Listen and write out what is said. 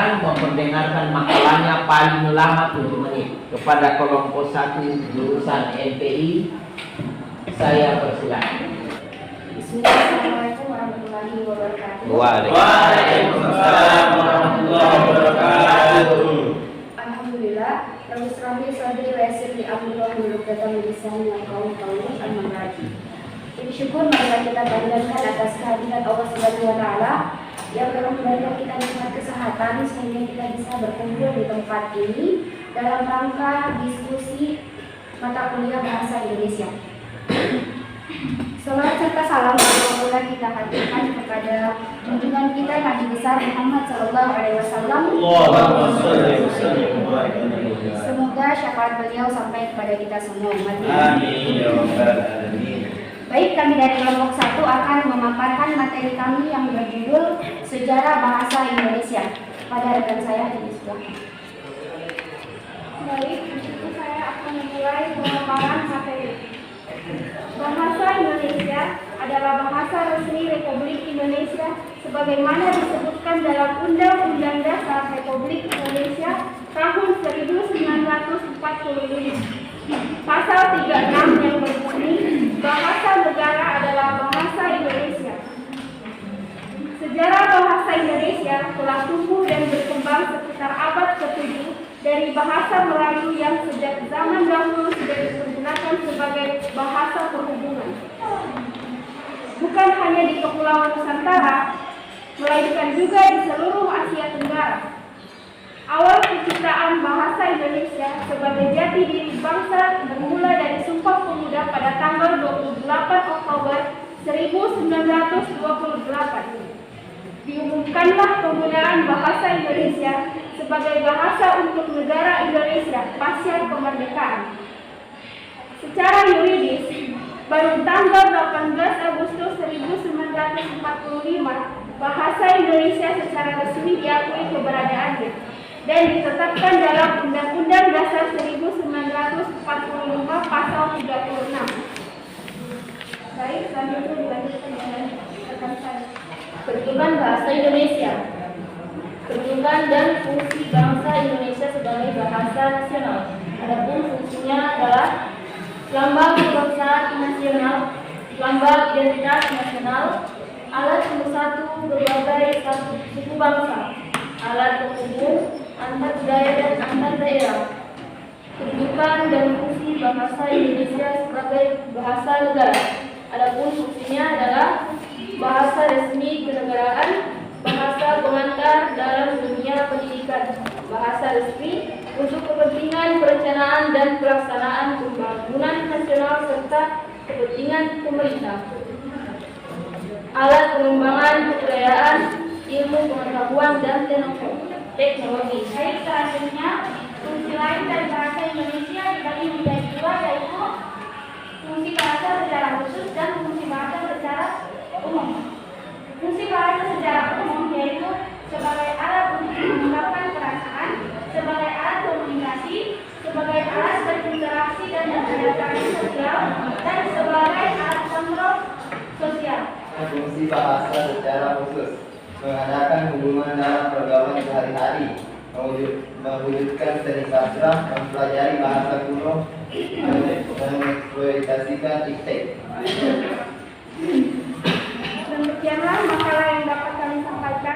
akan memperdengarkan makalahnya paling lama 7 menit. Kepada kelompok 1 jurusan NPI, saya persilakan. Bismillahirrahmanirrahim warahmatullahi wabarakatuh. Waalaikumsalam warahmatullahi wabarakatuh. Alhamdulillah, Rabbi Srahli Sadri wa Yassir li amri wa hlul 'uqdatam min lisani yafqahu qawli. Puji syukur marilah kita panjatkan atas kehadiran Allah Subhanahu wa taala yang telah memberikan kita nikmat kesehatan sehingga kita bisa berkumpul di tempat ini dalam rangka diskusi mata kuliah bahasa Indonesia. Salawat serta salam alhamdulillah kita haturkan kepada junjungan kita Nabi besar Muhammad sallallahu alaihi wasallam. Semoga syafaat beliau sampai kepada kita semua umat. Amin ya rabbal alamin. Baik, kami dari kelompok 1 akan memaparkan materi kami yang berjudul Sejarah Bahasa Indonesia. Pada rekan saya di sebelah. Baik, di situ saya akan memulai pemaparan materi. Bahasa Indonesia adalah bahasa resmi Republik Indonesia sebagaimana disebutkan dalam Undang-Undang Dasar Republik Indonesia tahun 1945. Pasal 36 yang berbunyi, bahasa negara adalah bahasa Indonesia. Sejarah bahasa Indonesia telah tumbuh dan berkembang sekitar abad ke-7 dari bahasa Melayu yang sejak zaman dahulu sudah dipergunakan sebagai bahasa perhubungan. Bukan hanya di Kepulauan Nusantara, melainkan juga di seluruh Asia Tenggara. Awal penciptaan bahasa Indonesia sebagai jati diri bangsa bermula dari Sumpah Pemuda pada tanggal 28 Oktober 1928. Diumumkanlah penggunaan bahasa Indonesia sebagai bahasa untuk negara Indonesia pasca kemerdekaan. Secara yuridis, baru tanggal 18 Agustus 1945 bahasa Indonesia secara resmi diakui keberadaannya dan ditetapkan dalam Undang-Undang Dasar 1945 Pasal 36. Baik, selanjutnya dilanjutkan dengan rekan saya. Pertunjukan bahasa Indonesia. Pertunjukan dan fungsi bangsa Indonesia sebagai bahasa nasional. Adapun fungsinya adalah lambang kebangsaan nasional, lambang identitas nasional, alat pemersatu berbagai suku bangsa, alat penghubung antar budaya dan antar daerah. Kedudukan dan fungsi bahasa Indonesia sebagai bahasa negara. Adapun fungsinya adalah bahasa resmi kenegaraan, bahasa pengantar dalam dunia pendidikan, bahasa resmi untuk kepentingan perencanaan dan pelaksanaan pembangunan nasional serta kepentingan pemerintah. Alat pengembangan kebudayaan, ilmu pengetahuan dan teknologi. Baik, selanjutnya fungsi lain dari bahasa Indonesia dibagi menjadi dua, yaitu fungsi bahasa secara khusus dan fungsi bahasa secara umum. Fungsi bahasa secara umum yaitu sebagai alat untuk mengungkapkan perasaan, sebagai alat komunikasi, sebagai alat berinteraksi dan berinteraksi sosial, dan sebagai alat kontrol sosial. Fungsi bahasa secara khusus mengadakan hubungan dalam pergaulan sehari-hari, mewujudkan seni sastra, mempelajari bahasa kuno, mengeksploitasikan diktek.